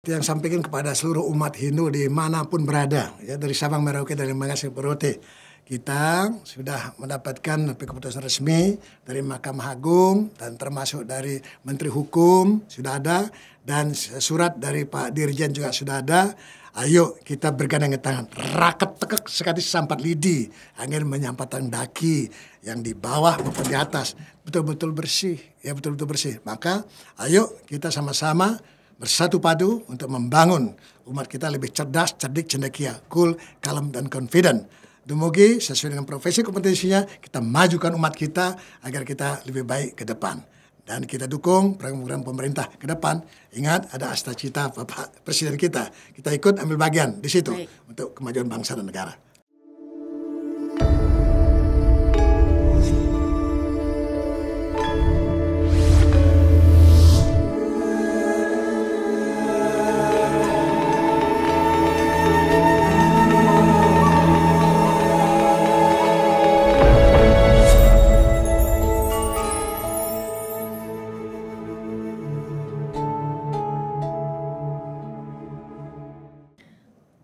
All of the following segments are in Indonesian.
yang sampaikan kepada seluruh umat Hindu dimanapun berada, ya, dari Sabang Merauke dari Makassar Purote. Kita sudah mendapatkan keputusan resmi dari Mahkamah Agung dan termasuk dari Menteri Hukum sudah ada, dan surat dari Pak Dirjen juga sudah ada. Ayo kita bergandeng tangan, raket tekek sekali sampat lidi, angin menyampaikan daki yang di bawah maupun di atas betul-betul bersih, ya betul-betul bersih. Maka ayo kita sama-sama bersatu padu untuk membangun umat kita lebih cerdas, cerdik, cendekia, cool, kalem, dan confident. Dumugi sesuai dengan profesi kompetensinya, kita majukan umat kita agar kita lebih baik ke depan. Dan kita dukung program-program pemerintah ke depan. Ingat, ada asta cita Bapak Presiden kita. Kita ikut ambil bagian di situ untuk kemajuan bangsa dan negara.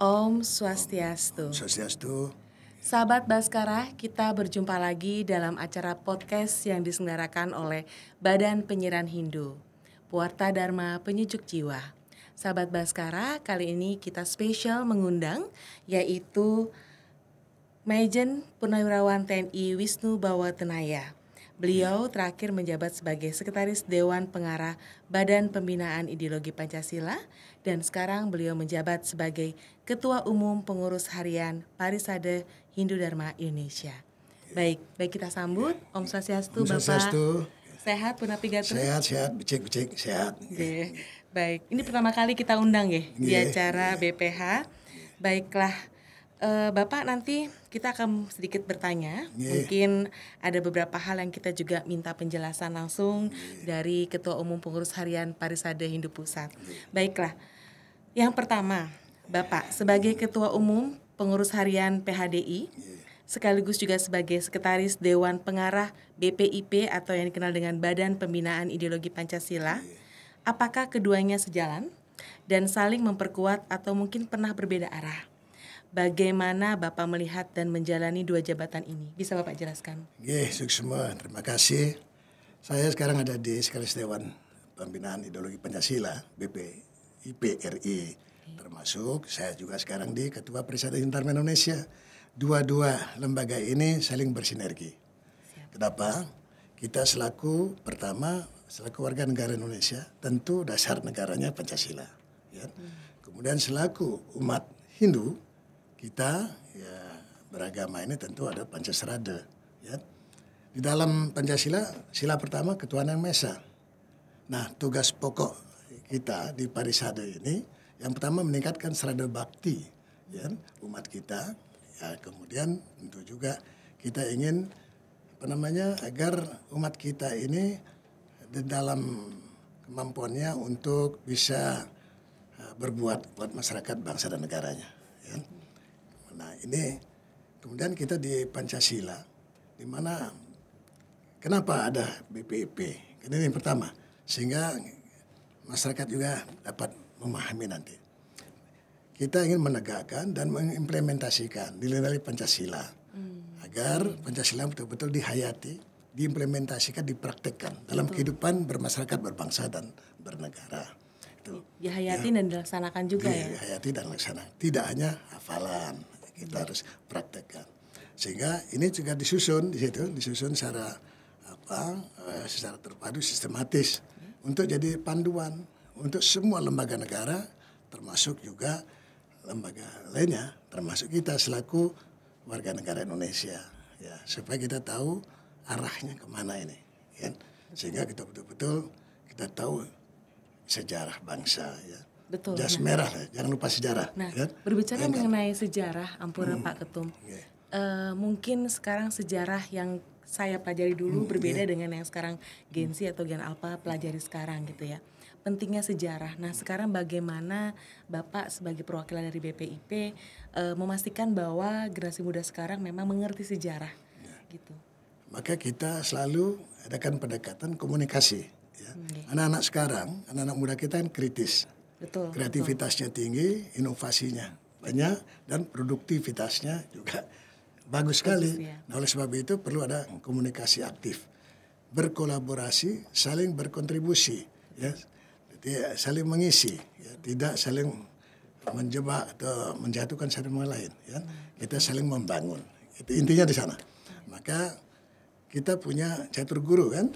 Om Swastiastu. Swastiastu. Sahabat Baskara, kita berjumpa lagi dalam acara podcast yang diselenggarakan oleh Badan Penyiaran Hindu, Puarta Dharma Penyejuk Jiwa. Sahabat Baskara, kali ini kita spesial mengundang yaitu Majen Purnawirawan TNI Wisnu Bawatenaya. Beliau terakhir menjabat sebagai Sekretaris Dewan Pengarah Badan Pembinaan Ideologi Pancasila dan sekarang beliau menjabat sebagai Ketua Umum Pengurus Harian Parisade Hindu Dharma Indonesia. Baik kita sambut. Om Swastiastu, Bapak. Swastiastu. Sehat, Punapigatun? Sehat, becik, sehat. Baik, ini pertama kali kita undang ya di acara BPH. Baiklah. Bapak, nanti kita akan sedikit bertanya. Mungkin ada beberapa hal yang kita juga minta penjelasan langsung dari Ketua Umum Pengurus Harian Parisade Hindu Pusat. Baiklah, yang pertama, Bapak sebagai Ketua Umum Pengurus Harian PHDI, sekaligus juga sebagai Sekretaris Dewan Pengarah BPIP atau yang dikenal dengan Badan Pembinaan Ideologi Pancasila, apakah keduanya sejalan dan saling memperkuat atau mungkin pernah berbeda arah? Bagaimana Bapak melihat dan menjalani dua jabatan ini? Bisa Bapak jelaskan? Suksma, terima kasih. Saya sekarang ada di Sekretaris Dewan Pembinaan Ideologi Pancasila, BPIP RI. Termasuk saya juga sekarang di Ketua Parisade Hindu Dharma Indonesia. Dua-dua lembaga ini saling bersinergi. Kenapa? Kita selaku warga negara Indonesia, tentu dasar negaranya Pancasila. Ya. Kemudian selaku umat Hindu, kita ya beragama ini tentu ada Pancasarada, ya. Di dalam Pancasila, sila pertama ketuhanan Maha Esa. Nah, tugas pokok kita di Parisade ini yang pertama meningkatkan sarada bakti, ya, umat kita. Ya, kemudian tentu juga kita ingin agar umat kita ini di dalam kemampuannya untuk bisa berbuat buat masyarakat, bangsa dan negaranya, ya. Nah, ini kemudian kita di Pancasila, di mana kenapa ada BPIP? Ini yang pertama, sehingga masyarakat juga dapat memahami nanti. Kita ingin menegakkan dan mengimplementasikan nilai-nilai Pancasila agar Pancasila betul-betul dihayati, diimplementasikan, dipraktekkan dalam kehidupan bermasyarakat, berbangsa dan bernegara. Dihayati dan dilaksanakan juga ya? Dihayati dan dilaksanakan, tidak hanya hafalan. Kita harus praktekkan, sehingga ini juga disusun secara terpadu, sistematis untuk jadi panduan untuk semua lembaga negara, termasuk juga lembaga lainnya, termasuk kita selaku warga negara Indonesia, ya, supaya kita tahu arahnya kemana ini, ya, sehingga kita betul-betul kita tahu sejarah bangsa, ya. Betul. Jas merah, jangan lupa sejarah. Nah, ya? Berbicara mengenai sejarah, Ampura Pak Ketum, mungkin sekarang sejarah yang saya pelajari dulu berbeda dengan yang sekarang Gen Z atau Gen Alpha pelajari sekarang gitu ya. Pentingnya sejarah. Nah, sekarang bagaimana Bapak sebagai perwakilan dari BPIP memastikan bahwa generasi muda sekarang memang mengerti sejarah, gitu. Maka kita selalu adakan pendekatan komunikasi. Ya. Anak-anak sekarang, anak-anak muda kita kan kritis. Betul. Kreativitasnya tinggi, inovasinya banyak, dan produktivitasnya juga bagus sekali. Ya. Nah, oleh sebab itu perlu ada komunikasi aktif, berkolaborasi, saling berkontribusi, ya, jadi saling mengisi, ya, tidak saling menjebak atau menjatuhkan satu sama lain. Ya. Kita saling membangun. Itu intinya di sana. Maka kita punya catur guru kan,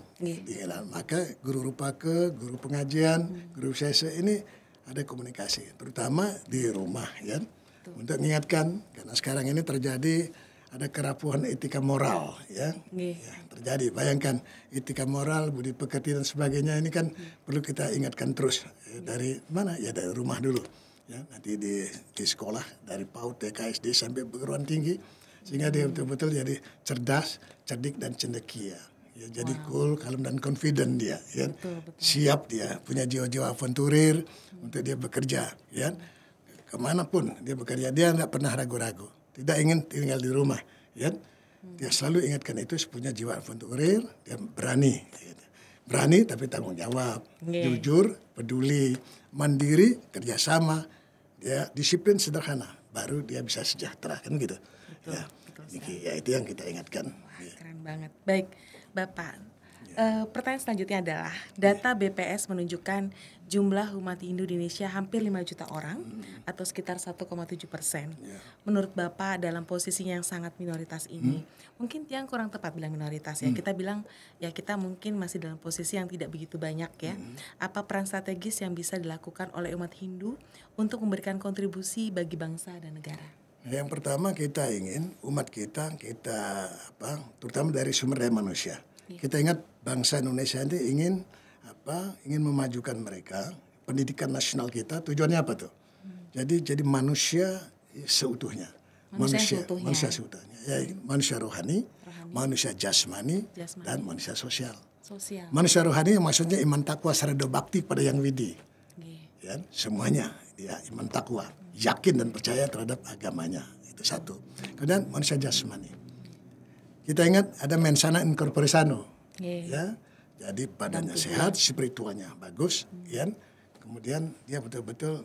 maka guru rupake, guru pengajian, guru sese ini ada komunikasi, terutama di rumah, ya, untuk mengingatkan karena sekarang ini terjadi ada kerapuhan etika moral, ya, terjadi. Bayangkan etika moral, budi pekerti dan sebagainya ini kan perlu kita ingatkan terus dari mana? Ya dari rumah dulu, ya, nanti di sekolah dari PAUD, TK, SD sampai perguruan tinggi. Sehingga dia betul-betul jadi cerdas, cerdik dan cendekia. Ya, jadi cool, kalem dan confident dia. Ya. Betul. Siap dia, punya jiwa-jiwa aventurir untuk dia bekerja. Ya. Kemanapun dia bekerja, dia tidak pernah ragu-ragu. Tidak ingin tinggal di rumah. Ya. Dia selalu ingatkan itu punya jiwa aventurir, dia berani. Gitu. Berani tapi tanggung jawab, jujur, peduli, mandiri, kerjasama, dia disiplin sederhana. Baru dia bisa sejahtera, kan gitu. Betul, Ya. betul, Ya itu yang kita ingatkan. Wah, keren banget. Baik, Bapak. Pertanyaan selanjutnya adalah data BPS menunjukkan jumlah umat Hindu di Indonesia hampir 5 juta orang atau sekitar 1,7%. Menurut Bapak dalam posisinya yang sangat minoritas ini, mungkin yang kurang tepat bilang minoritas ya. Kita bilang ya kita mungkin masih dalam posisi yang tidak begitu banyak ya. Apa peran strategis yang bisa dilakukan oleh umat Hindu untuk memberikan kontribusi bagi bangsa dan negara? Yang pertama kita ingin umat kita terutama dari sumber daya manusia. Kita ingat bangsa Indonesia ini ingin memajukan mereka, pendidikan nasional kita tujuannya apa tuh? Jadi manusia seutuhnya. Manusia seutuhnya. Ya, manusia rohani, manusia jasmani, dan manusia sosial. Manusia rohani maksudnya iman takwa sarada bakti pada yang widi. Ya, semuanya dia iman takwa, yakin dan percaya terhadap agamanya. Itu satu. Kemudian manusia jasmani. Kita ingat ada mensana in corpore sano. Ya. Jadi badannya sehat, spiritualnya bagus, ya. Kemudian dia betul-betul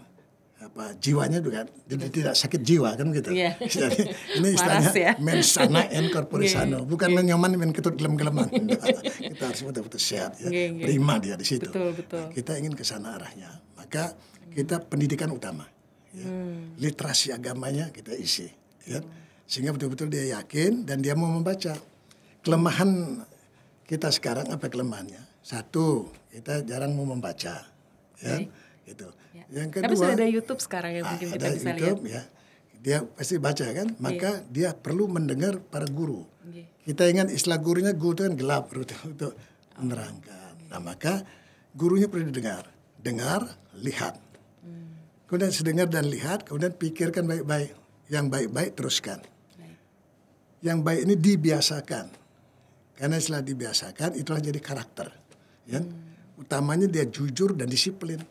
jiwanya juga tidak sakit jiwa kan gitu. Jadi ini istilahnya mensana in corpore sano, bukan menyoman men ketut gelem-geleman. Kita harus betul-betul sehat ya. Prima dia di situ. Betul. Kita ingin ke sana arahnya. Maka kita pendidikan utama. Ya. Literasi agamanya kita isi, ya. Sehingga betul-betul dia yakin dan dia mau membaca. Kelemahan kita sekarang apa kelemahannya? Satu, kita jarang mau membaca, ya, gitu. Yang kedua, tapi sudah ada YouTube sekarang yang mungkin kita bisa YouTube, lihat. Ya, dia pasti baca kan, maka dia perlu mendengar para guru. Kita ingat istilah gurunya, guru itu kan gelap untuk menerangkan. Nah, maka gurunya perlu dengar, lihat. Kemudian sedengar dan lihat, kemudian pikirkan baik-baik. Yang baik-baik teruskan. Yang baik ini dibiasakan. Karena setelah dibiasakan, itulah jadi karakter. Ya? Utamanya dia jujur dan disiplin.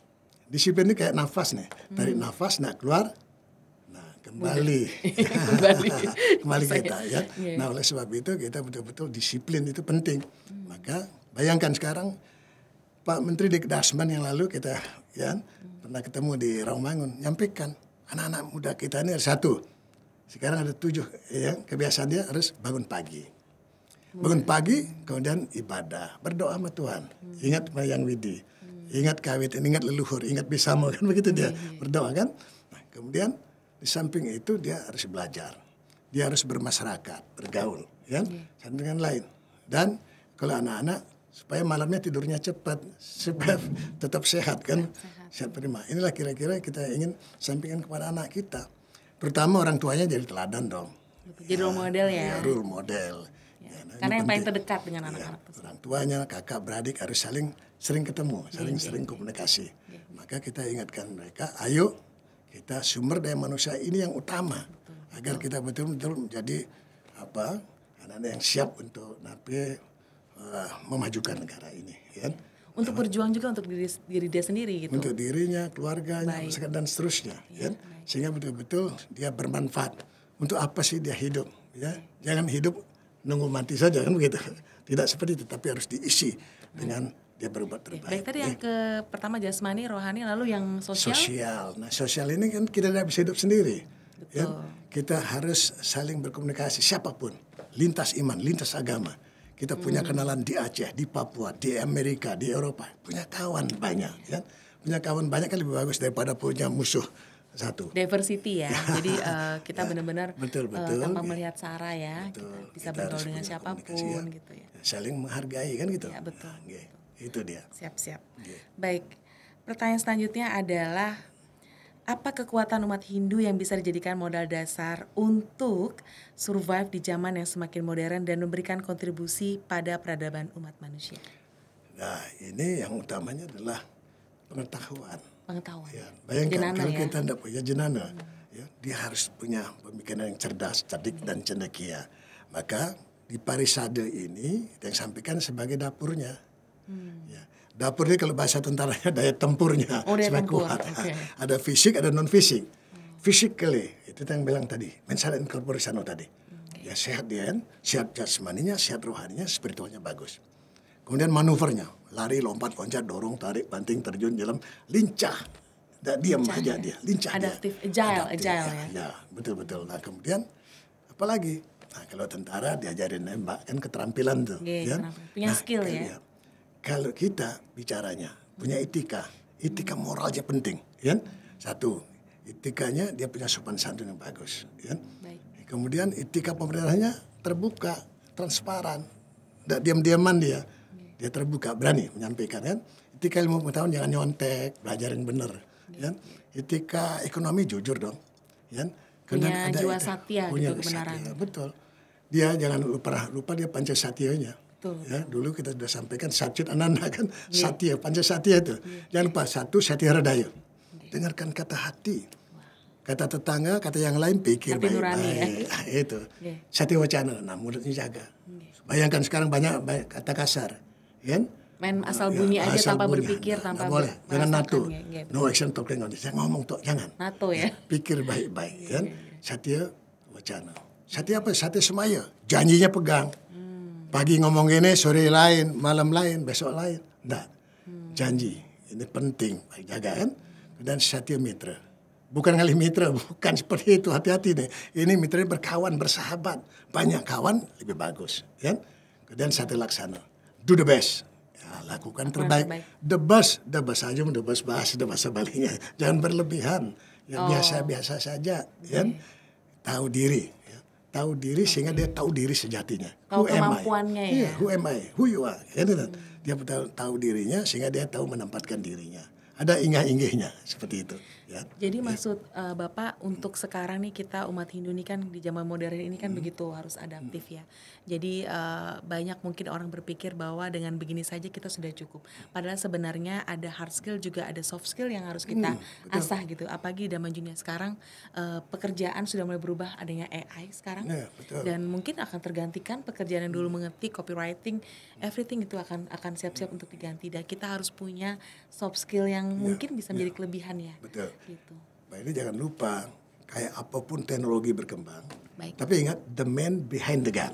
Disiplin ini kayak nafas nih. Tarik nafas, keluar. Nah, kembali. Kembali kita. Ya? Nah, oleh sebab itu kita betul-betul disiplin itu penting. Maka bayangkan sekarang, Pak Menteri Dikdasman yang lalu kita pernah ketemu di Rawamangun, nyampaikan anak-anak muda kita ini ada 1. Sekarang ada 7, ya, kebiasaan dia harus bangun pagi. Bangun pagi, kemudian ibadah, berdoa sama Tuhan. Ingat Yang Widi, ingat kawit, ingat leluhur, ingat Bisamo, kan begitu dia berdoa kan. Nah, kemudian di samping itu dia harus belajar, dia harus bermasyarakat, bergaul, ya, satu dengan lain. Dan kalau anak-anak supaya malamnya tidurnya cepat, supaya tetap sehat kan, sehat prima. Inilah kira-kira kita ingin sampaikan kepada anak kita, terutama orang tuanya jadi teladan dong. Jadi role model ya. Role model. Karena yang paling terdekat dengan anak-anak. Orang tuanya, kakak, beradik harus sering ketemu, sering komunikasi. Maka kita ingatkan mereka, ayo kita sumber daya manusia ini yang utama, agar kita betul-betul menjadi anak-anak yang siap untuk memajukan negara ini. Ya. Untuk berjuang juga untuk diri dia sendiri gitu. Untuk dirinya, keluarganya, masyarakat dan seterusnya. Ya. Sehingga betul-betul dia bermanfaat. Untuk apa sih dia hidup? Ya. Jangan hidup nunggu mati saja kan begitu. Tidak seperti itu, tapi harus diisi dengan dia berbuat terbaik. Baik, tadi yang ke pertama jasmani, rohani, lalu yang sosial. Sosial. Nah, sosial ini kan kita tidak bisa hidup sendiri. Betul. Ya? Kita harus saling berkomunikasi siapapun, lintas iman, lintas agama. Kita punya kenalan di Aceh, di Papua, di Amerika, di Eropa, punya kawan banyak, ya. Punya kawan banyak kan lebih bagus daripada punya musuh satu. Diversity ya. Jadi kita benar-benar tanpa ya. melihat sara ya, Betul. kita bisa Kita bergaul harus dengan punya siapapun komunikasi, ya. gitu ya. Saling menghargai kan gitu. Ya, betul. Itu dia. Siap-siap. Baik. Pertanyaan selanjutnya adalah apa kekuatan umat Hindu yang bisa dijadikan modal dasar untuk survive di zaman yang semakin modern dan memberikan kontribusi pada peradaban umat manusia? Nah, ini yang utamanya adalah pengetahuan. Ya. Bayangkan jenana, kalau ya? kita tidak punya jenana, ya, dia harus punya pemikiran yang cerdas, cerdik dan cendekia. Maka di Parisade ini yang sampaikan sebagai dapurnya. Ya. Dapur ini kalau bahasa tentaranya daya tempurnya daya tempur. kuat. Okay. Ada fisik, ada non fisik. Physically itu yang bilang tadi, mental and corpore sano tadi. Ya sehat dia kan, sehat jasmaninya, sehat rohaninya, spiritualnya bagus. Kemudian manuvernya, lari, lompat, loncat, dorong, tarik, banting, terjun, jalan, lincah. Tidak diam aja dia, lincah adaptif, dia. agile ya. Ya, betul-betul. Nah kemudian apalagi? Nah kalau tentara diajarin nembak kan keterampilan tuh. Ya, punya skill ya. Kalau kita bicaranya punya etika moral aja penting, ya. Satu, etikanya dia punya sopan santun yang bagus, ya. Kemudian etika pemerintahannya terbuka, transparan, tidak diam-diaman dia terbuka, berani menyampaikan kan. Etika ilmu pengetahuan jangan nyontek, belajar yang benar, ya. Etika ekonomi jujur dong, ya. Punya jiwa satya gitu kebenaran. Satya, betul. Dia jangan lupa dia Pancasatianya. Ya, dulu kita sudah sampaikan Satchit Ananda kan, Satya, Pancasatya itu. Jangan lupa satu Satya Hridaya. Dengarkan kata hati. Kata tetangga, kata yang lain pikir baik-baik. Ya. Itu. Satya Wacana, nah mulutnya jaga. Bayangkan sekarang banyak kata kasar. Ya? Main asal bunyi aja tanpa berpikir, tanpa boleh. Jangan NATO. Ya. No action talking on this. Jangan ngomong tuh, jangan. NATO ya. Pikir baik-baik, kan? Satya Wacana. Satya apa? Satya semaya. Janjinya pegang. Pagi ngomong gini, sore lain, malam lain, besok lain. Enggak. Janji. Ini penting. Baik jaga kan. Dan Satya Mitra. Bukan ngalih mitra, bukan seperti itu. Hati-hati deh. Ini mitra berkawan, bersahabat. Banyak kawan, lebih bagus. Kan? Kemudian Satya Laksana. Do the best. Ya, lakukan terbaik. The best aja, the best bahasa Balinya. Jangan berlebihan. Ya, biasa-biasa saja. Kan? Tahu diri. Tahu diri sehingga dia tahu diri sejatinya. Tahu kemampuannya ya. Who am I? Who you are? Dia tahu dirinya sehingga dia tahu menempatkan dirinya. Ada inggah-inggihnya seperti itu. Ya. Jadi maksud Bapak untuk sekarang nih kita umat Hindu ini kan di zaman modern ini kan begitu harus adaptif ya. Jadi banyak mungkin orang berpikir bahwa dengan begini saja kita sudah cukup. Padahal sebenarnya ada hard skill juga ada soft skill yang harus kita asah gitu. Apalagi zaman dunia sekarang pekerjaan sudah mulai berubah, adanya AI sekarang. Ya, dan mungkin akan tergantikan pekerjaan yang dulu mengetik, copywriting, everything itu akan siap-siap untuk diganti. Dan kita harus punya soft skill yang mungkin bisa menjadi kelebihan ya. Betul. Gitu. Nah ini jangan lupa, kayak apapun teknologi berkembang, tapi ingat the man behind the gun.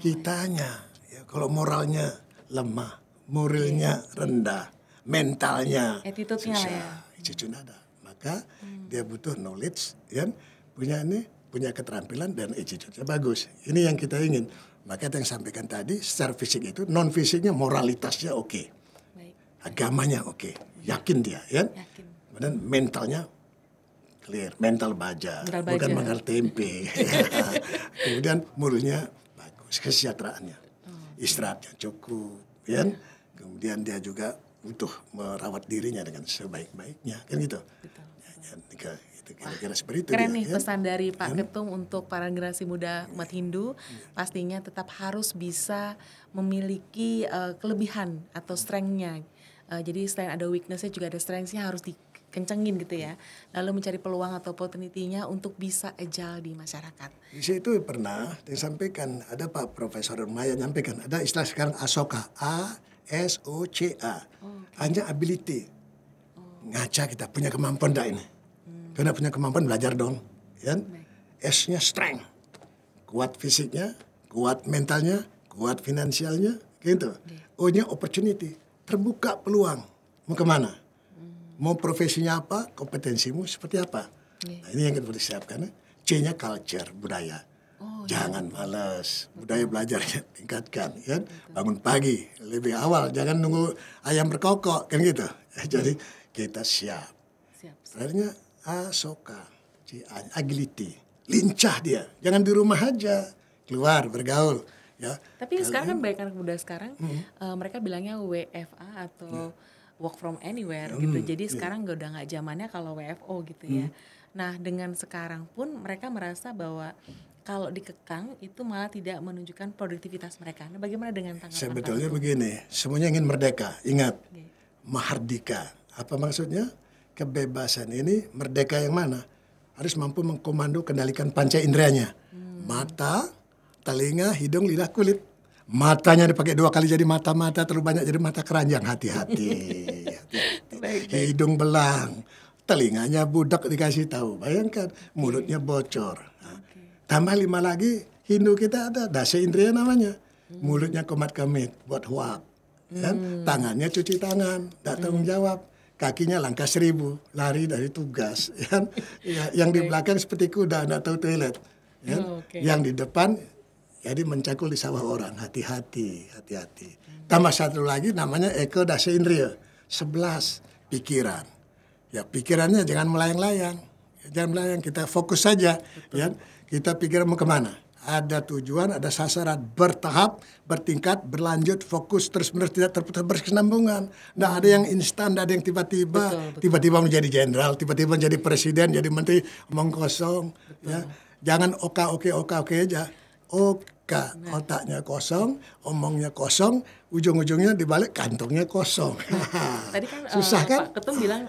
Kitanya, ya, kalau moralnya lemah, moralnya rendah, mentalnya attitude-nya susah, ya. Ada. Maka dia butuh knowledge, ya, punya keterampilan dan attitude-nya bagus. Ini yang kita ingin. Maka yang sampaikan tadi, secara fisik itu, non fisiknya moralitasnya oke. Agamanya oke. Yakin dia, ya. Dan mentalnya clear, mental baja, bukan mengal tempe. Kemudian moralnya bagus, kesejahteraannya, istirahatnya cukup, ya. Kemudian dia juga butuh merawat dirinya dengan sebaik-baiknya, kan gitu. Itu kira-kira seperti itu. Keren nih pesan dari Pak Ketum untuk para generasi muda umat Hindu, pastinya tetap harus bisa memiliki kelebihan atau strength-nya. Jadi selain ada weakness-nya juga ada strength-nya harus dikencengin gitu ya. Lalu mencari peluang atau opportunity-nya untuk bisa agile di masyarakat. Di situ pernah disampaikan, ada Pak Profesor Maya nyampaikan, ada istilah sekarang ASOCA, ASOCA, hanya ability. Ngaca kita punya kemampuan dah ini. Karena punya kemampuan belajar dong. Ya? S-nya strength, kuat fisiknya, kuat mentalnya, kuat finansialnya, gitu. O-nya opportunity. terbuka peluang. Mau kemana? Mau profesinya apa? Kompetensimu seperti apa? Nah, ini yang kita perlu siapkan. C-nya culture, budaya. Jangan malas, budaya belajarnya tingkatkan, ya. Bangun pagi lebih awal, jangan nunggu ayam berkokok, kan gitu. Jadi kita siap. Sebenarnya Asoka, agility, lincah dia, jangan di rumah aja, keluar bergaul, ya. Tapi sekarang kan banyak anak muda sekarang, mereka bilangnya WFA atau work from anywhere gitu. Jadi sekarang udah nggak zamannya kalau WFO gitu ya. Nah dengan sekarang pun mereka merasa bahwa kalau dikekang itu malah tidak menunjukkan produktivitas mereka. Nah, bagaimana dengan tanggapan sebetulnya begini, semuanya ingin merdeka. Ingat, mahardika. Apa maksudnya? Kebebasan ini merdeka yang mana? Harus mampu mengkomando kendalikan panca inderanya. Mata, telinga, hidung, lidah, kulit. Matanya dipakai 2 kali jadi mata-mata, terlalu banyak jadi mata keranjang. Hati-hati. Hidung belang. Telinganya budak dikasih tahu. Bayangkan, mulutnya bocor. Tambah 5 lagi, Hindu kita ada dasa indriya namanya. Mulutnya komat kamit, buat huak. Kan? Tangannya cuci tangan, tidak tanggung jawab. Kakinya langkah 1000, lari dari tugas. Kan? Ya, yang di belakang seperti kuda, tidak tahu toilet. Kan? Yang di depan, jadi mencakul di sawah orang. Hati-hati, hati-hati. Tambah 1 lagi namanya Eko dasa indriya. 11, pikiran. Ya pikirannya jangan melayang-layang. Jangan melayang, kita fokus saja. Ya. Kita pikir mau kemana? Ada tujuan, ada sasaran, bertahap, bertingkat, berlanjut, fokus, terus-menerus, tidak terputus berkesinambungan. Nggak ada yang instan, nggak ada yang tiba-tiba menjadi jenderal, tiba-tiba menjadi presiden, jadi menteri, omong kosong. Ya. Jangan oke aja. Otaknya kosong, omongnya kosong, ujung-ujungnya dibalik kantongnya kosong. Tadi kan susah kan? Pak Ketum bilang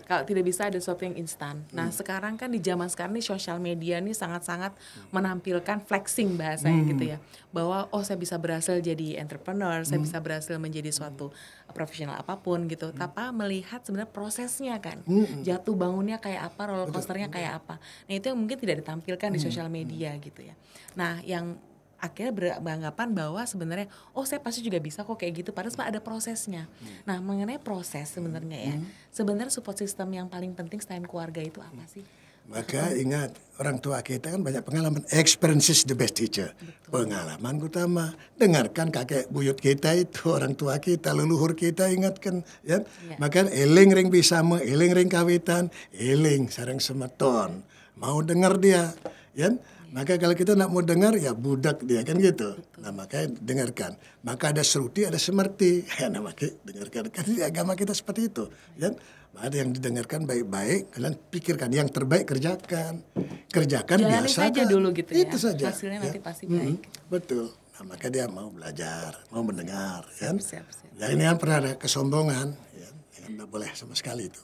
kalau tidak bisa ada sesuatu yang instan. Nah sekarang kan di zaman sekarang nih sosial media nih sangat-sangat menampilkan flexing bahasanya gitu ya. Bahwa saya bisa berhasil jadi entrepreneur, saya bisa berhasil menjadi suatu profesional apapun gitu. Tanpa melihat sebenarnya prosesnya kan. Jatuh bangunnya kayak apa, roller coasternya kayak apa. Nah itu yang mungkin tidak ditampilkan di sosial media gitu ya. Nah yang akhirnya beranggapan bahwa sebenarnya saya pasti juga bisa kok kayak gitu, padahal ada prosesnya. Nah mengenai proses sebenarnya ya, sebenarnya support system yang paling penting selain keluarga itu apa sih? Maka ingat, orang tua kita kan banyak pengalaman. Experience is the best teacher. Pengalaman utama. Dengarkan kakek buyut kita itu, orang tua kita, leluhur kita, ingatkan. Ya? Maka eling ring bisama, eling ring kawitan, eling sarang semeton. Mau dengar dia. Ya? Maka kalau kita nak mau dengar, ya budak dia, kan gitu. Nah makanya dengarkan. Maka ada seruti, ada semerti. Nah makanya dengarkan. Kan di agama kita seperti itu. Ya? Ada yang didengarkan baik-baik, kalian pikirkan. Yang terbaik kerjakan. Kerjakan jalani biasa. Saja dulu gitu ya. Itu saja. Hasilnya nanti pasti baik. Betul. Nah maka dia mau belajar, mau mendengar. Siap. Ya ini kan pernah ada kesombongan. Ya. Tidak boleh sama sekali itu.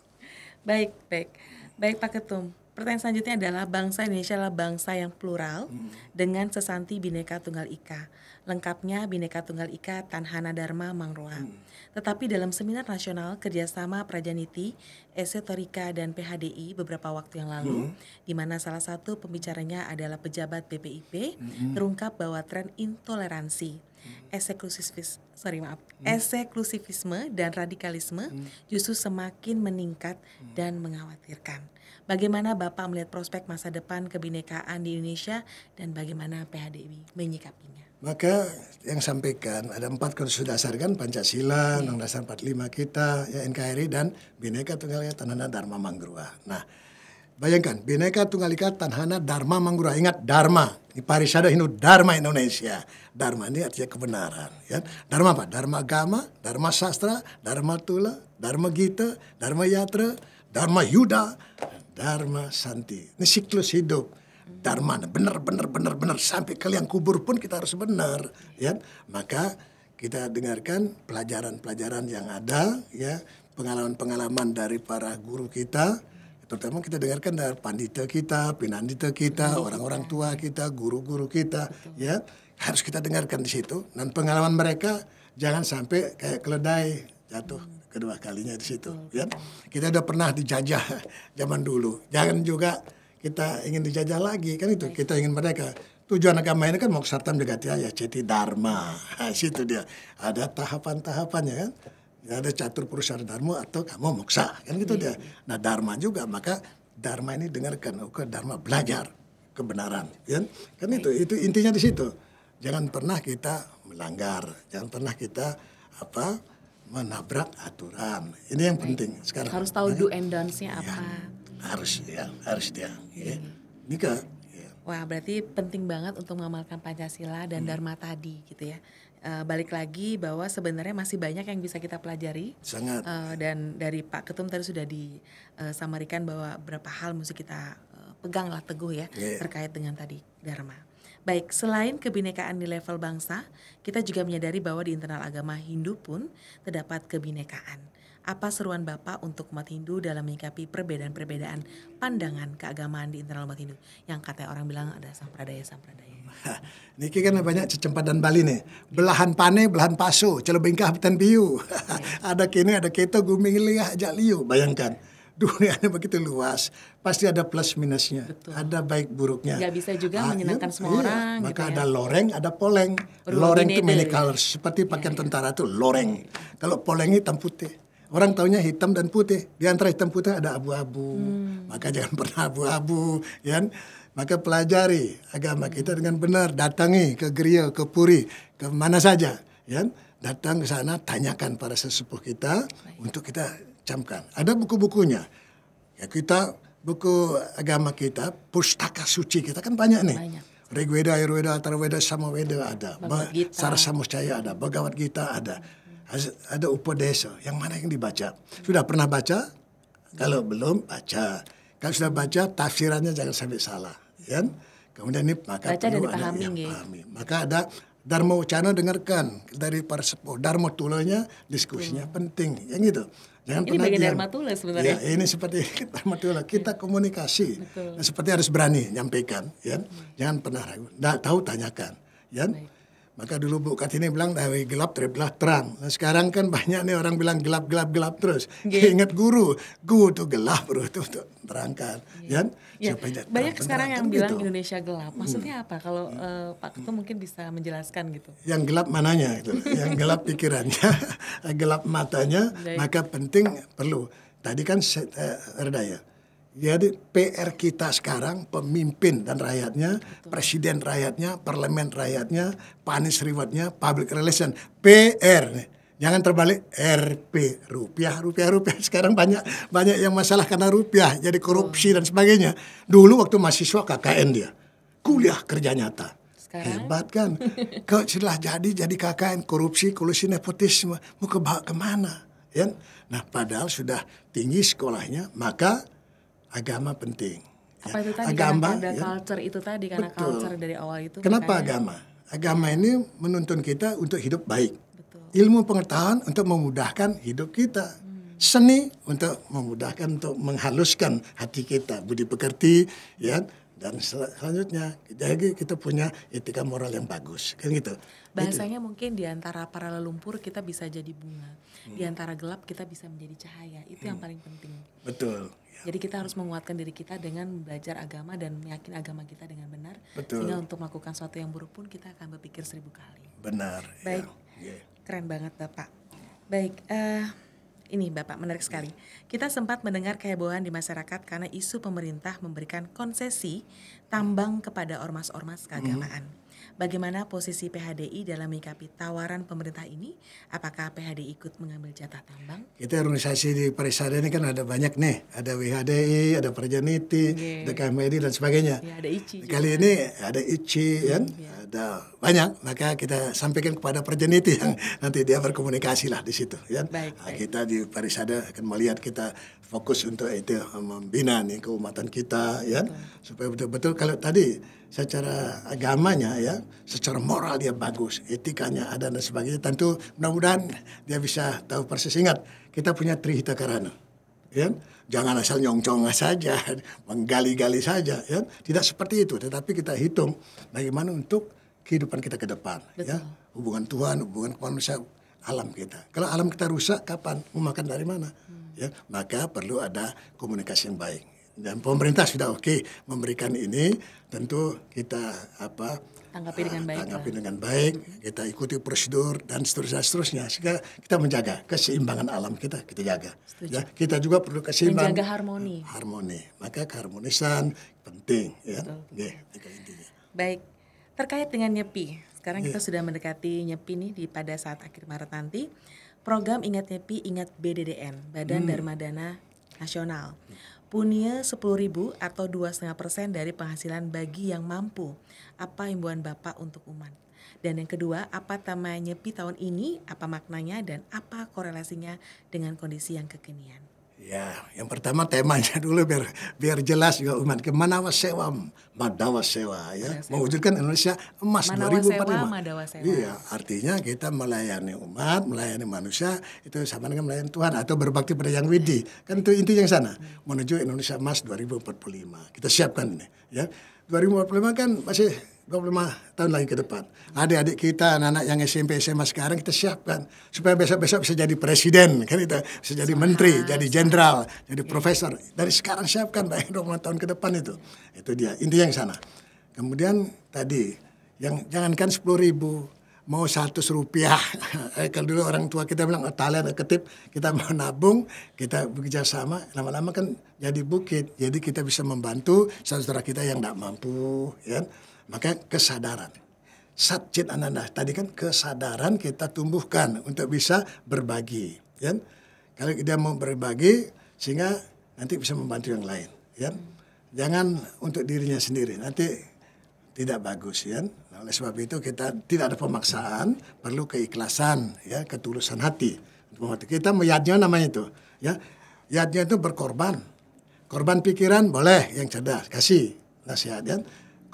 Baik Pak Ketum. Pertanyaan selanjutnya adalah bangsa Indonesia adalah bangsa yang plural dengan sesanti Bhinneka Tunggal Ika. Lengkapnya Bhinneka Tunggal Ika Tanhana Dharma Mangrua. Tetapi dalam seminar nasional kerjasama Prajaniti, Esoterika dan PHDI beberapa waktu yang lalu, di mana salah satu pembicaranya adalah pejabat BPIP, terungkap bahwa tren intoleransi, eksklusivisme dan radikalisme justru semakin meningkat dan mengkhawatirkan. Bagaimana Bapak melihat prospek masa depan kebinekaan di Indonesia dan bagaimana PHDI menyikapinya? Maka yang sampaikan ada 4 konstitusi dasar kan, Pancasila, Undang Dasar 45 kita, ya NKRI dan Bhinneka Tunggal Ika Tanhana Dharma Mangrua. Nah, bayangkan Bhinneka Tunggal Ika Tanhana Dharma Mangrua. Ingat Dharma, ini Parisada Hindu Dharma Indonesia. Dharma ini artinya kebenaran, ya. Dharma apa? Dharma agama, Dharma sastra, Dharma tula, Dharma gita, Dharma yatra, Dharma yuda, Dharma santi. Ini siklus hidup. Dharma benar sampai ke liang kubur pun kita harus benar, ya. Maka kita dengarkan pelajaran-pelajaran yang ada, ya, pengalaman-pengalaman dari para guru kita, terutama kita dengarkan dari pandita kita, pinandita kita, orang-orang tua kita, guru-guru kita, ya. Harus kita dengarkan di situ, dan pengalaman mereka jangan sampai kayak keledai jatuh kedua kalinya di situ, ya. Kita udah pernah dijajah zaman dulu, jangan juga kita ingin dijajah lagi, kan itu kita ingin mereka. Tujuan agama ini kan moksartam jagatya ya ceti dharma. Nah, situ dia ada tahapan-tahapannya kan. Ya, ada catur purusara dharma atau kamu moksa, kan gitu dia. Nah dharma juga, maka dharma ini dengarkan, oke dharma belajar kebenaran, kan itu intinya di situ. Jangan pernah kita melanggar, jangan pernah kita menabrak aturan. Ini yang penting sekarang. Harus tahu do and don'ts-nya apa. Harus dia. Ya. Nikah. Ya. Wah, berarti penting banget untuk mengamalkan Pancasila dan Dharma tadi gitu ya. Balik lagi bahwa sebenarnya masih banyak yang bisa kita pelajari. Sangat. Dan dari Pak Ketum tadi sudah disamarikan bahwa beberapa hal mesti kita peganglah teguh ya terkait dengan tadi Dharma. Baik, selain kebinekaan di level bangsa, kita juga menyadari bahwa di internal agama Hindu pun terdapat kebinekaan. Apa seruan Bapak untuk umat Hindu dalam menyikapi perbedaan-perbedaan pandangan keagamaan di internal umat Hindu? Yang katanya orang bilang ada sampradaya. Niki kan banyak cempadan Bali nih. Belahan pane, belahan paso, celebengkah betan piu. Ada kini, ada keto, guming liah, ajak liu. Bayangkan, dunianya begitu luas. Pasti ada plus minusnya. Betul. Ada baik buruknya. Gak bisa juga menyenangkan semua orang. Maka gitu ada loreng, ada poleng. Loreng itu many colors. Seperti pakaian tentara itu loreng. Kalau poleng hitam putih. Orang taunya hitam dan putih. Di antara hitam putih ada abu-abu. Maka jangan pernah abu-abu. Maka pelajari agama kita dengan benar. Datangi ke gereja, ke puri, ke mana saja. Datang ke sana, tanyakan pada sesepuh kita untuk kita camkan. Ada buku-bukunya. Ya kita, buku agama kita, pustaka suci kita kan banyak nih. Rigveda, Ayurveda, Atharvaveda, Samaveda ada. Sarasamustaya ada. Bhagavad Gita ada. Ada Upadesa. Yang mana yang dibaca? Sudah pernah baca? Kalau belum, baca. Kalau sudah baca, tafsirannya jangan sampai salah. Kemudian ini maka baca perlu dan ada yang ya. pahami. Maka ada Dharma Ucana, dengarkan dari para sepuh. Dharma Tulanya diskusinya penting, yang gitu. Jangan ini bagian Dharma Tula sebenarnya. Ya, ini seperti Dharma Tula. Kita komunikasi, seperti harus berani nyampaikan. Jangan pernah ragu. Tahu tanyakan. Maka dulu Bu Kartini bilang dari gelap terbelah terang. Nah sekarang kan banyak nih orang bilang gelap terus. Ingat guru itu gelap bro, itu untuk terangkan. Banyak sekarang yang bilang Indonesia gelap. Maksudnya apa? Kalau Pak Ketum mungkin bisa menjelaskan gitu. Yang gelap mananya itu? Yang gelap pikirannya, gelap matanya. Maka penting perlu. Tadi kan Erdaya. Jadi PR kita sekarang, pemimpin dan rakyatnya, presiden rakyatnya, parlemen rakyatnya, panis rewardnya, public relation, PR nih. Jangan terbalik RP, rupiah. Sekarang banyak yang masalah karena rupiah, jadi korupsi dan sebagainya. Dulu waktu mahasiswa KKN dia, kuliah kerja nyata. Sekarang? Hebat kan? Kalau setelah jadi KKN, korupsi nepotisme, mau kemana? Nah padahal sudah tinggi sekolahnya, maka agama penting. Apa itu tadi? Agama, karena ada culture itu tadi, karena culture dari awal itu. Kenapa agama? Agama ini menuntun kita untuk hidup baik. Ilmu pengetahuan untuk memudahkan hidup kita. Seni untuk memudahkan, untuk menghaluskan hati kita, budi pekerti, dan selanjutnya jadi kita punya etika moral yang bagus, kan gitu. Bahasanya mungkin di antara para lelumpur kita bisa jadi bunga, di antara gelap kita bisa menjadi cahaya. Itu yang paling penting. Betul. Jadi kita harus menguatkan diri kita dengan belajar agama dan meyakini agama kita dengan benar. Betul. Sehingga untuk melakukan sesuatu yang buruk pun kita akan berpikir 1000 kali. Benar. Baik, keren banget Bapak. Baik, ini Bapak menarik sekali. Kita sempat mendengar kehebohan di masyarakat karena isu pemerintah memberikan konsesi tambang kepada ormas-ormas keagamaan. Bagaimana posisi PHDI dalam menyikapi tawaran pemerintah ini? Apakah PHDI ikut mengambil jatah tambang? Kita organisasi di Parisada ini kan ada banyak nih. Ada WHDI, ada Prajaniti, ada KMID dan sebagainya. Ya, ada ICI. Kali ini ada ICI, ada banyak. Maka kita sampaikan kepada Prajaniti yang nanti dia berkomunikasi lah di situ. Baik. Kita di Parisada akan melihat kita fokus untuk itu membina nih keumatan kita, supaya betul-betul kalau tadi secara agamanya secara moral dia bagus, etikanya ada dan sebagainya. Tentu mudah-mudahan dia bisa tahu persis. Ingat, kita punya Trihita Karana. Jangan asal nyongcong saja, menggali-gali saja. Tidak seperti itu, tetapi kita hitung bagaimana untuk kehidupan kita ke depan. Hubungan Tuhan, hubungan manusia, alam kita. Kalau alam kita rusak, kapan? Mau makan dari mana? Maka perlu ada komunikasi yang baik. Dan pemerintah sudah memberikan ini, tentu kita tanggapi dengan baik, kita ikuti prosedur dan seterusnya sehingga kita menjaga keseimbangan alam kita jaga. Ya, kita juga perlu keseimbangan, menjaga harmoni. Maka keharmonisan penting, ya. Itu intinya. Baik, terkait dengan Nyepi. Sekarang kita sudah mendekati Nyepi nih pada saat akhir Maret nanti. Program Ingat Nyepi, Ingat BDDN, Badan Dharma Dana Nasional. Punya 10.000 atau 2,5% dari penghasilan bagi yang mampu. Apa himbauan Bapak untuk umat? Dan yang kedua, apa tema Nyepi tahun ini, apa maknanya, dan apa korelasinya dengan kondisi yang kekinian? Ya, yang pertama temanya dulu biar jelas juga umat. Manawasewa, Madawasewa, ya, mewujudkan Indonesia emas 2045. Iya, artinya kita melayani umat, melayani manusia itu sama dengan melayani Tuhan atau berbakti pada Yang Widi. Kan itu inti yang sana, menuju Indonesia emas 2045. Kita siapkan ini, ya. 2045 kan masih 25 tahun lagi ke depan. Adik-adik kita, anak-anak yang SMP, SMA sekarang kita siapkan supaya besok-besok bisa jadi presiden, kan itu, bisa jadi menteri, jadi jenderal, jadi profesor. Dari sekarang siapkan 20 tahun ke depan itu. Itu dia, intinya yang sana. Kemudian tadi, yang jangankan 10.000, mau 100 rupiah. Kalau dulu orang tua kita bilang talent ketip, kita mau nabung, kita bekerja sama, lama-lama kan jadi bukit. Jadi kita bisa membantu saudara kita yang tidak mampu, ya. Maka kesadaran, satchit ananda, tadi kan kesadaran kita tumbuhkan untuk bisa berbagi, ya. Kalau dia mau berbagi sehingga nanti bisa membantu yang lain, ya. Jangan untuk dirinya sendiri, nanti tidak bagus, ya. Nah, oleh sebab itu kita tidak ada pemaksaan, perlu keikhlasan, ya, ketulusan hati. Kita yadnya namanya itu, ya. Yadnya itu berkorban, korban pikiran boleh, yang cerdas kasih nasihat, ya.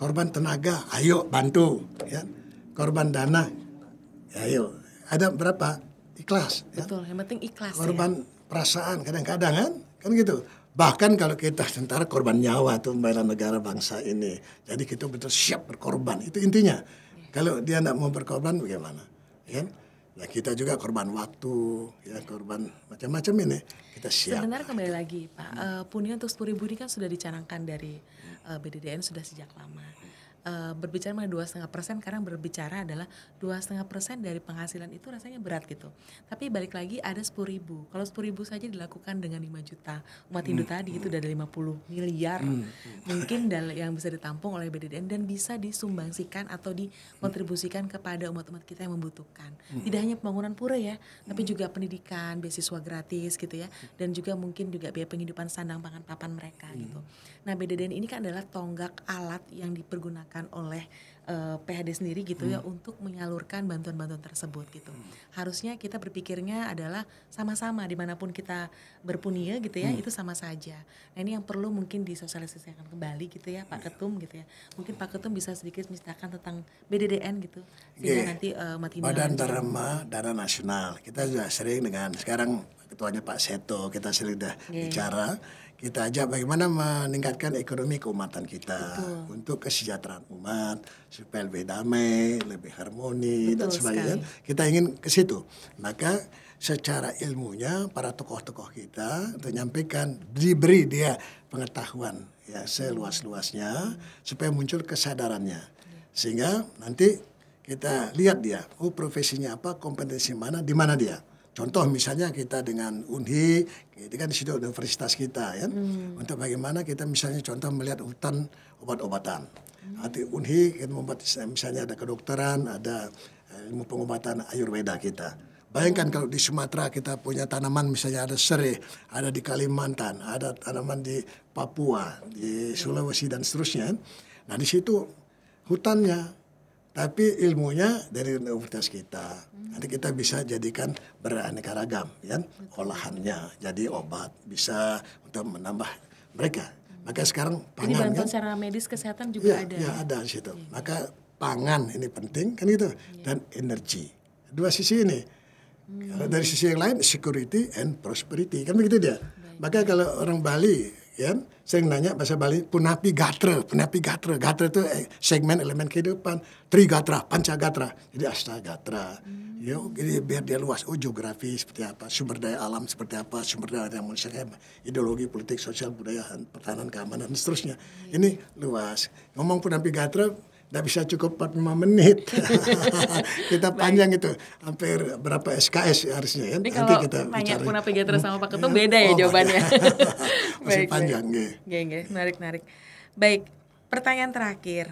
Korban tenaga, ayo bantu, ya. Korban dana, ya, ayo. Ada berapa? Ikhlas. Betul, ya. Yang penting ikhlas. Korban perasaan, kadang-kadang kan gitu. Bahkan kalau kita tentara korban nyawa tuh membela negara bangsa ini. Jadi kita betul siap berkorban, itu intinya. Kalau dia tidak mau berkorban bagaimana? Ya. Ya kita juga korban waktu, ya, korban macam-macam ini kita siap. Sebenarnya kembali lagi Pak, punya untuk 10.000 ini kan sudah dicanangkan dari BDDN sudah sejak lama. Berbicara mengenai 2,5%, sekarang berbicara adalah 2,5% dari penghasilan itu rasanya berat gitu. Tapi balik lagi ada 10.000. Kalau 10.000 saja dilakukan dengan 5 juta umat Hindu tadi itu dari 50 miliar mungkin yang bisa ditampung oleh BDDN dan bisa disumbangsikan atau dikontribusikan kepada umat-umat kita yang membutuhkan. Tidak hanya pembangunan pura ya, tapi juga pendidikan, beasiswa gratis gitu ya, dan juga mungkin juga biaya penghidupan sandang pangan papan mereka gitu. Nah BDDN ini kan adalah tonggak alat yang dipergunakan oleh PHD sendiri gitu ya untuk menyalurkan bantuan-bantuan tersebut gitu. Harusnya kita berpikirnya adalah sama-sama dimanapun kita berpunia gitu ya, itu sama saja. Nah ini yang perlu mungkin disosialisasikan kembali gitu ya Pak Ketum gitu ya. Mungkin Pak Ketum bisa sedikit menceritakan tentang BDDN gitu sehingga nanti umat Hindu Badan Dharma Dana Nasional. Kita juga sering dengan sekarang ketuanya Pak Seto, kita sering bicara. Kita ajak bagaimana meningkatkan ekonomi keumatan kita. Betul. Untuk kesejahteraan umat supaya lebih damai, lebih harmoni. Betul dan sebagainya. Kita ingin ke situ. Maka secara ilmunya para tokoh-tokoh kita untuk menyampaikan, diberi dia pengetahuan ya seluas-luasnya supaya muncul kesadarannya. Sehingga nanti kita lihat dia, profesinya apa, kompetensi mana, di mana dia. Contoh misalnya kita dengan UNHI, itu kan di situ universitas kita ya. Untuk bagaimana kita misalnya contoh melihat hutan obat-obatan. Arti UNHI kita membuat misalnya ada kedokteran, ada ilmu pengobatan Ayurveda kita. Bayangkan kalau di Sumatera kita punya tanaman misalnya ada serai, ada di Kalimantan, ada tanaman di Papua, di Sulawesi dan seterusnya. Nah di situ hutannya, tapi ilmunya dari universitas kita. Nanti kita bisa jadikan beraneka ragam, ya, olahannya jadi obat, bisa untuk menambah mereka. Maka sekarang pangan. Jadi bantuan secara medis kesehatan juga ada. Ya ada di situ. Maka pangan ini penting kan itu dan energi. Dua sisi ini. Kalau dari sisi yang lain security and prosperity kan begitu dia. Maka kalau orang Bali ya sering nanya bahasa Bali Punapi Gatra. Gatra itu segmen elemen kehidupan. Trigatra, Pancagatra, jadi Astagatra. Ya, jadi biar dia luas. Geografi seperti apa, sumber daya alam seperti apa, sumber daya manusia, ideologi, politik, sosial, budaya, pertahanan, keamanan, dan seterusnya. Ini luas. Ngomong Punapi Gatra nggak bisa cukup 45 menit. Kita panjang itu, hampir berapa SKS harusnya ya. Ini Nanti kalau kita tanya bicara. Punapi Gatra sama Pak Ketum beda ya jawabannya. Masih panjang. Menarik. Baik, pertanyaan terakhir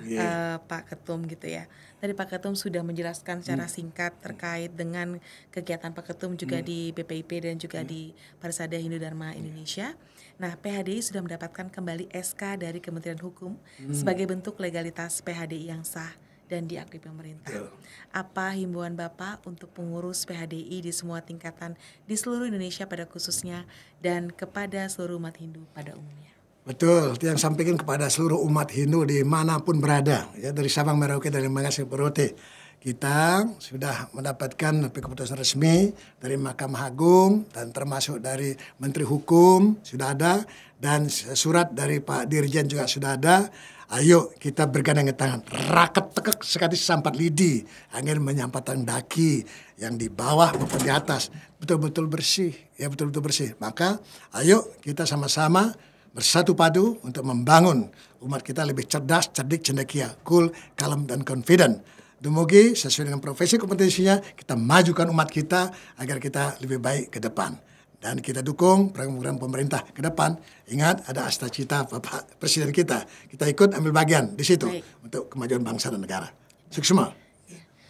Pak Ketum gitu ya. Tadi Pak Ketum sudah menjelaskan secara singkat terkait dengan kegiatan Pak Ketum juga di BPIP dan juga di Parisada Hindu Dharma Indonesia. Nah, PHDI sudah mendapatkan kembali SK dari Kementerian Hukum sebagai bentuk legalitas PHDI yang sah dan diakui pemerintah. Apa himbauan Bapak untuk pengurus PHDI di semua tingkatan di seluruh Indonesia pada khususnya dan kepada seluruh umat Hindu pada umumnya? Betul, itu yang sampaikan kepada seluruh umat Hindu dimanapun berada, ya dari Sabang Merauke dari Manggarai Purote. Kita sudah mendapatkan keputusan resmi dari Mahkamah Agung dan termasuk dari Menteri Hukum sudah ada dan surat dari Pak Dirjen juga sudah ada. Ayo kita bergandeng tangan, raket tekek sekali sampat lidi, angin menyampaikan daki yang di bawah maupun di atas betul-betul bersih, ya betul-betul bersih. Maka ayo kita sama-sama bersatu padu untuk membangun umat kita lebih cerdas, cerdik, cendekia, cool, kalem, dan confident. Dumugi sesuai dengan profesi kompetensinya, kita majukan umat kita agar kita lebih baik ke depan. Dan kita dukung program-program pemerintah ke depan. Ingat ada asta-cita Bapak Presiden kita. Kita ikut ambil bagian di situ untuk kemajuan bangsa dan negara. Sukses semua.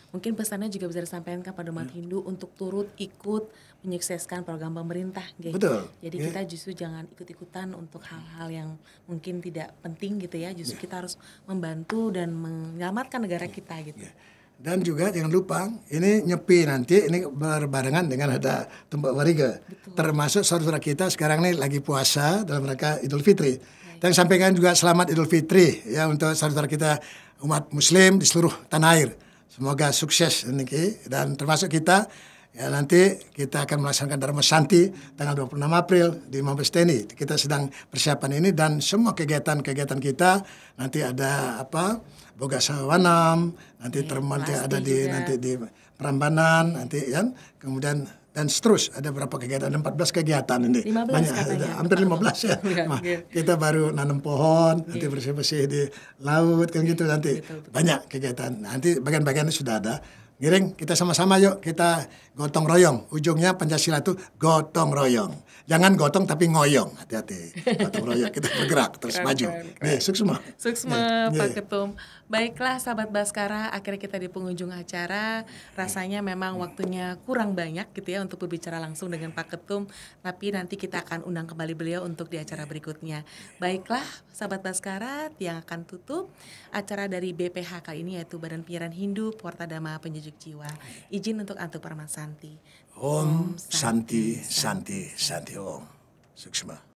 Mungkin pesannya juga bisa disampaikan kepada umat Hindu untuk turut ikut menyukseskan program pemerintah. Betul. Jadi kita justru jangan ikut-ikutan untuk hal-hal yang mungkin tidak penting gitu ya. Justru kita harus membantu dan menyelamatkan negara kita gitu. Dan juga jangan lupa ini nyepi nanti ini berbarengan dengan ada Tumpah Wariga. Termasuk saudara kita sekarang ini lagi puasa dalam rangka Idul Fitri. Dan sampaikan juga selamat Idul Fitri ya untuk saudara kita umat Muslim di seluruh tanah air. Semoga sukses niki dan termasuk kita ya nanti kita akan melaksanakan Dharma Santi tanggal 26 April di Mabes TNI. Kita sedang persiapan ini dan semua kegiatan-kegiatan kita nanti ada Boga Sawanam, nanti ada di juga. Nanti di Prambanan nanti ya. Kemudian dan seterus ada berapa kegiatan, ada 14 kegiatan ini. 15 banyak hampir 15 ya. Kita baru nanam pohon, nanti bersih-bersih di laut kan gitu nanti. Betul. Banyak kegiatan. Nanti bagian-bagiannya sudah ada. Giring, kita sama-sama yuk, kita gotong royong. Ujungnya Pancasila itu gotong royong. Jangan gotong tapi ngoyong. Hati-hati. Gotong royong, kita bergerak terus maju. Nih, suksma. Suksma, Pak Ketum. Baiklah sahabat Baskara, akhirnya kita di penghujung acara. Rasanya memang waktunya kurang banyak gitu ya untuk berbicara langsung dengan Pak Ketum. Tapi nanti kita akan undang kembali beliau untuk di acara berikutnya. Baiklah sahabat Baskara, yang akan tutup acara dari BPH kali ini yaitu Badan Penyiaran Hindu Portadama Penyejuk Jiwa. Izin untuk Antu Parmasanti. Om Santi Santi Santi Om. Suksma.